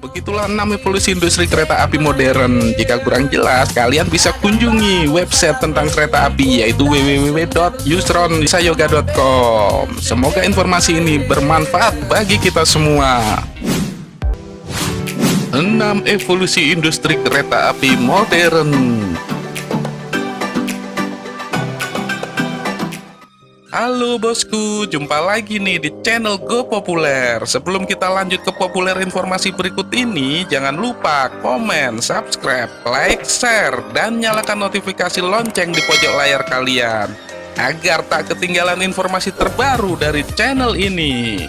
Begitulah 6 evolusi industri kereta api modern. Jika kurang jelas, kalian bisa kunjungi website tentang kereta api, yaitu www.yusronsayoga.com. Semoga informasi ini bermanfaat bagi kita semua. 6 evolusi industri kereta api modern. Halo bosku, jumpa lagi nih di channel Go Populer. Sebelum kita lanjut ke populer informasi berikut ini, jangan lupa komen, subscribe, like, share, dan nyalakan notifikasi lonceng di pojok layar kalian agar tak ketinggalan informasi terbaru dari channel ini.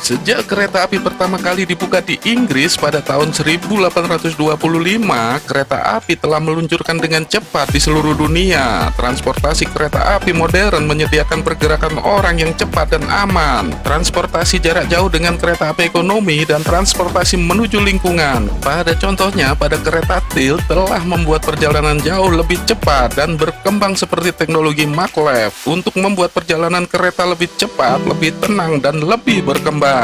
Sejak kereta api pertama kali dibuka di Inggris pada tahun 1825, kereta api telah meluncurkan dengan cepat di seluruh dunia. Transportasi kereta api modern menyediakan pergerakan orang yang cepat dan aman, transportasi jarak jauh dengan kereta api ekonomi, dan transportasi menuju lingkungan. Pada contohnya, pada kereta tilt telah membuat perjalanan jauh lebih cepat dan berkembang seperti teknologi maglev untuk membuat perjalanan kereta lebih cepat, lebih tenang, dan lebih berkembang.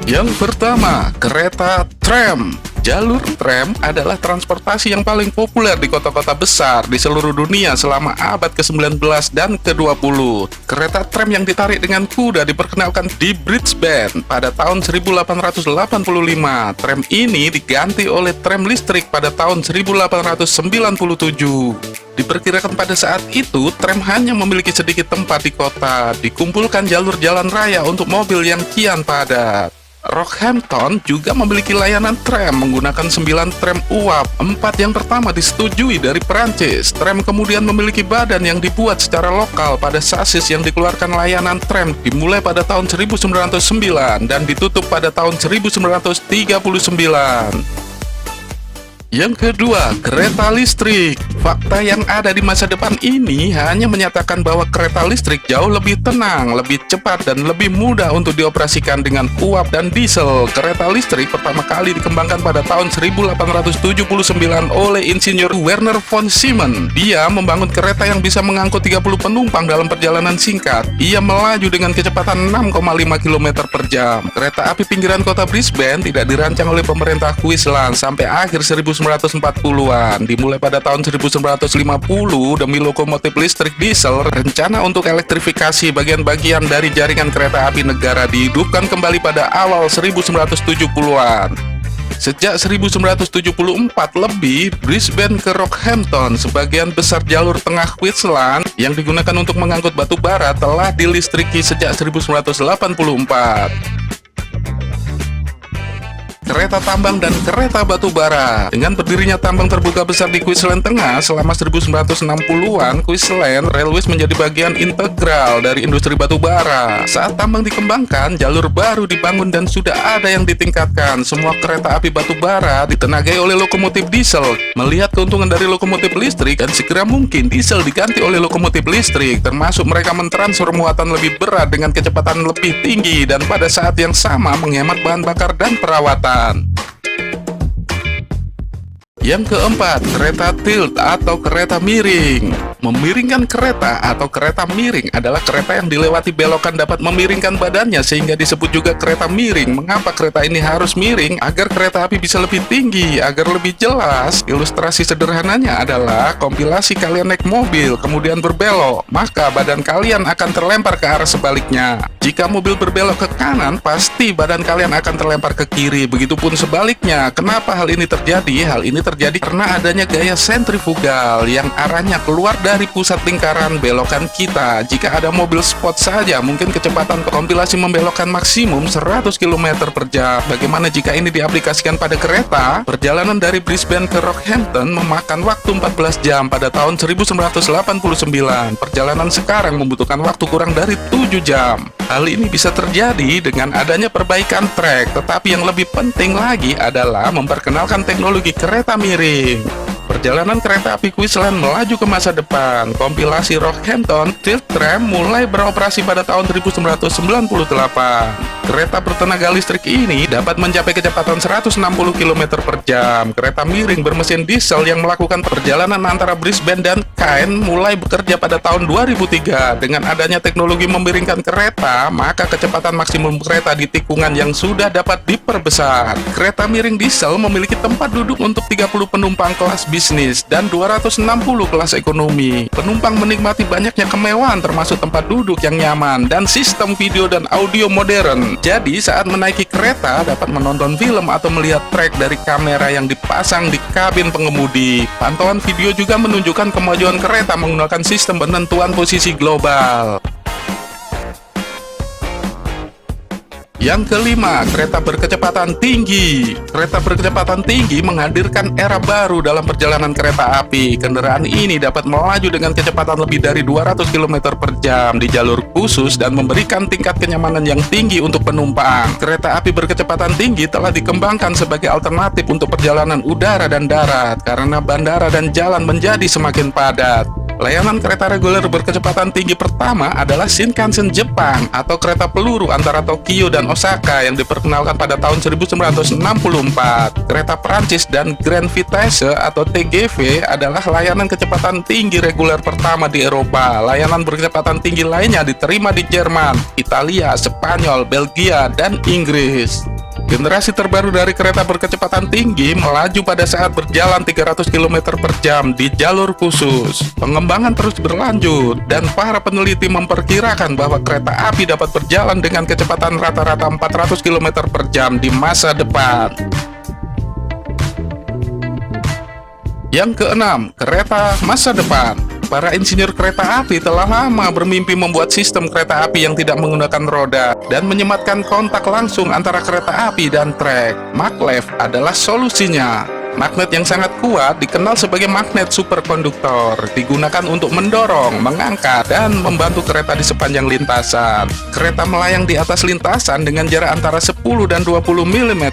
Yang pertama, kereta tram. Jalur tram adalah transportasi yang paling populer di kota-kota besar di seluruh dunia selama abad ke-19 dan ke-20. Kereta tram yang ditarik dengan kuda diperkenalkan di Brisbane pada tahun 1885. Tram ini diganti oleh tram listrik pada tahun 1897. Diperkirakan pada saat itu, tram hanya memiliki sedikit tempat di kota. Dikumpulkan jalur jalan raya untuk mobil yang kian padat. Rockhampton juga memiliki layanan tram menggunakan 9 tram uap. 4 yang pertama disetujui dari Perancis. Tram kemudian memiliki badan yang dibuat secara lokal pada sasis yang dikeluarkan layanan tram dimulai pada tahun 1909 dan ditutup pada tahun 1939. Yang kedua, kereta listrik. Fakta yang ada di masa depan ini hanya menyatakan bahwa kereta listrik jauh lebih tenang, lebih cepat, dan lebih mudah untuk dioperasikan dengan uap dan diesel. Kereta listrik pertama kali dikembangkan pada tahun 1879 oleh insinyur Werner von Siemens. Dia membangun kereta yang bisa mengangkut 30 penumpang dalam perjalanan singkat. Ia melaju dengan kecepatan 6,5 km per jam. Kereta api pinggiran kota Brisbane tidak dirancang oleh pemerintah Queensland sampai akhir 1940-an. Dimulai pada tahun 1950 demi lokomotif listrik diesel, rencana untuk elektrifikasi bagian-bagian dari jaringan kereta api negara dihidupkan kembali pada awal 1970-an. Sejak 1974 lebih, Brisbane ke Rockhampton, sebagian besar jalur tengah Queensland yang digunakan untuk mengangkut batu bara telah dilistriki sejak 1984. Kereta tambang dan kereta batu bara. Dengan berdirinya tambang terbuka besar di Queensland Tengah selama 1960-an, Queensland Railways menjadi bagian integral dari industri batu bara. Saat tambang dikembangkan, jalur baru dibangun dan sudah ada yang ditingkatkan. Semua kereta api batu bara ditenagai oleh lokomotif diesel. Melihat keuntungan dari lokomotif listrik, dan segera mungkin diesel diganti oleh lokomotif listrik, termasuk mereka mentransfer muatan lebih berat dengan kecepatan lebih tinggi dan pada saat yang sama menghemat bahan bakar dan perawatan. Yang keempat, kereta tilt atau kereta miring. Memiringkan kereta atau kereta miring adalah kereta yang dilewati belokan dapat memiringkan badannya sehingga disebut juga kereta miring. Mengapa kereta ini harus miring? Agar kereta api bisa lebih tinggi, agar lebih jelas. Ilustrasi sederhananya adalah kompilasi kalian naik mobil kemudian berbelok, maka badan kalian akan terlempar ke arah sebaliknya. Jika mobil berbelok ke kanan, pasti badan kalian akan terlempar ke kiri. Begitupun sebaliknya. Kenapa hal ini terjadi? Hal ini terjadi karena adanya gaya sentrifugal yang arahnya keluar dari pusat lingkaran belokan kita. Jika ada mobil sport saja, mungkin kecepatan kompilasi membelokkan maksimum 100 km per jam. Bagaimana jika ini diaplikasikan pada kereta? Perjalanan dari Brisbane ke Rockhampton memakan waktu 14 jam pada tahun 1989. Perjalanan sekarang membutuhkan waktu kurang dari 7 jam. Hal ini bisa terjadi dengan adanya perbaikan trek, tetapi yang lebih penting lagi adalah memperkenalkan teknologi kereta miring. Perjalanan kereta api Queensland melaju ke masa depan. Kompilasi Rockhampton Tilt Tram mulai beroperasi pada tahun 1998. Kereta bertenaga listrik ini dapat mencapai kecepatan 160 km per jam. Kereta miring bermesin diesel yang melakukan perjalanan antara Brisbane dan Cairns mulai bekerja pada tahun 2003. Dengan adanya teknologi memiringkan kereta, maka kecepatan maksimum kereta di tikungan yang sudah dapat diperbesar. Kereta miring diesel memiliki tempat duduk untuk 30 penumpang kelas bisnis dan 260 kelas ekonomi. Penumpang menikmati banyaknya kemewahan termasuk tempat duduk yang nyaman dan sistem video dan audio modern. Jadi saat menaiki kereta dapat menonton film atau melihat trek dari kamera yang dipasang di kabin pengemudi. Pantauan video juga menunjukkan kemajuan kereta menggunakan sistem penentuan posisi global. Yang kelima, kereta berkecepatan tinggi. Kereta berkecepatan tinggi menghadirkan era baru dalam perjalanan kereta api. Kendaraan ini dapat melaju dengan kecepatan lebih dari 200 km per jam di jalur khusus dan memberikan tingkat kenyamanan yang tinggi untuk penumpang. Kereta api berkecepatan tinggi telah dikembangkan sebagai alternatif untuk perjalanan udara dan darat karena bandara dan jalan menjadi semakin padat. Layanan kereta reguler berkecepatan tinggi pertama adalah Shinkansen Jepang atau kereta peluru antara Tokyo dan Osaka yang diperkenalkan pada tahun 1964. Kereta Prancis dan Grand Vitesse atau TGV adalah layanan kecepatan tinggi reguler pertama di Eropa. Layanan berkecepatan tinggi lainnya diterima di Jerman, Italia, Spanyol, Belgia, dan Inggris. Generasi terbaru dari kereta berkecepatan tinggi melaju pada saat berjalan 300 km per jam di jalur khusus. Pengembangan terus berlanjut dan para peneliti memperkirakan bahwa kereta api dapat berjalan dengan kecepatan rata-rata 400 km per jam di masa depan. Yang keenam, kereta masa depan. Para insinyur kereta api telah lama bermimpi membuat sistem kereta api yang tidak menggunakan roda dan menyematkan kontak langsung antara kereta api dan trek. Maglev adalah solusinya. Magnet yang sangat kuat dikenal sebagai magnet superkonduktor, digunakan untuk mendorong, mengangkat, dan membantu kereta di sepanjang lintasan. Kereta melayang di atas lintasan dengan jarak antara 10 dan 20 mm.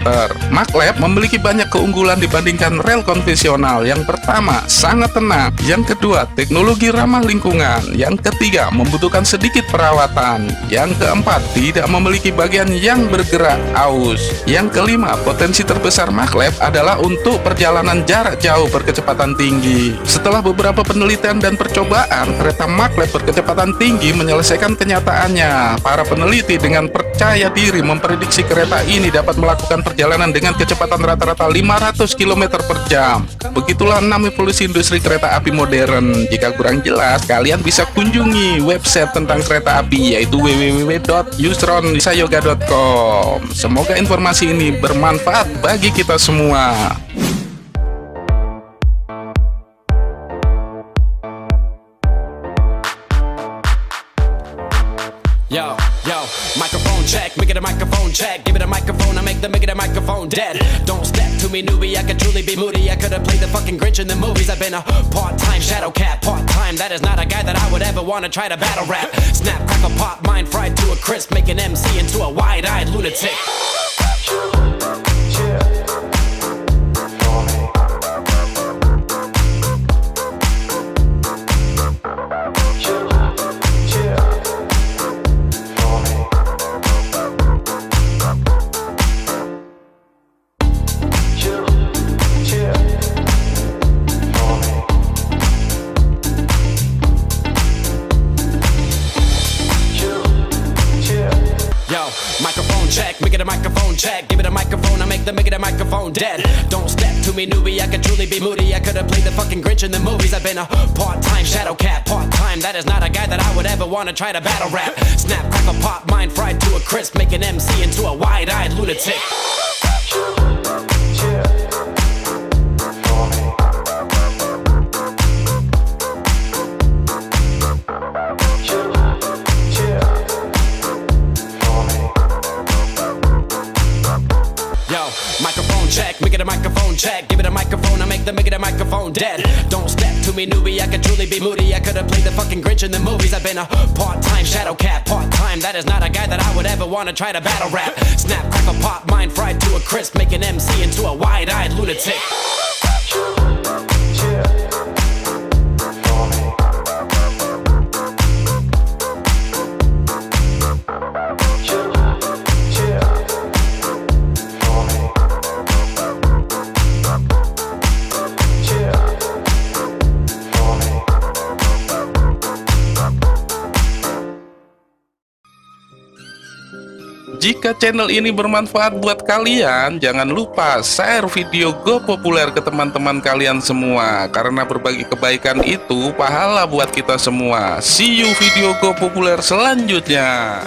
Maglev memiliki banyak keunggulan dibandingkan rel konvensional. Yang pertama, sangat tenang. Yang kedua, teknologi ramah lingkungan. Yang ketiga, membutuhkan sedikit perawatan. Yang keempat, tidak memiliki bagian yang bergerak aus. Yang kelima, potensi terbesar maglev adalah untuk perjalanan jarak jauh berkecepatan tinggi. Setelah beberapa penelitian dan percobaan, kereta maglev berkecepatan tinggi menyelesaikan kenyataannya. Para peneliti dengan percaya diri memprediksi kereta ini dapat melakukan perjalanan dengan kecepatan rata-rata 500 km per jam. Begitulah 6 evolusi industri kereta api modern. Jika kurang jelas, kalian bisa kunjungi website tentang kereta api yaitu www.yusronsayoga.com. Semoga informasi ini bermanfaat bagi kita semua. Yo, microphone check, make it a microphone check. Give it a microphone, I make it a microphone dead. Don't step to me, newbie, I could truly be moody. I could've played the fucking Grinch in the movies. I've been a part-time shadow cat, part-time. That is not a guy that I would ever wanna try to battle rap. Snap, crackle, pop, mind fried to a crisp. Make an MC into a wide-eyed lunatic. Microphone check, make it a microphone check. Give it a microphone, I make it a microphone dead. Don't step to me, newbie, I could truly be moody. I could've played the fucking Grinch in the movies. I've been a part-time shadow cat, part-time. That is not a guy that I would ever wanna try to battle rap. Snap, crackle, pop, mind fried to a crisp. Make an MC into a wide-eyed lunatic. Microphone check, make it a microphone check. Give it a microphone, I make it a microphone dead. Don't step to me, newbie, I could truly be moody. I could've played the fucking Grinch in the movies. I've been a part-time shadow cat, part-time. That is not a guy that I would ever wanna try to battle rap. Snap, crackle, pop, mind fried to a crisp. Make an MC into a wide-eyed lunatic. Jika channel ini bermanfaat buat kalian, jangan lupa share video Go Populer ke teman-teman kalian semua. Karena berbagi kebaikan itu pahala buat kita semua. See you video Go Populer selanjutnya.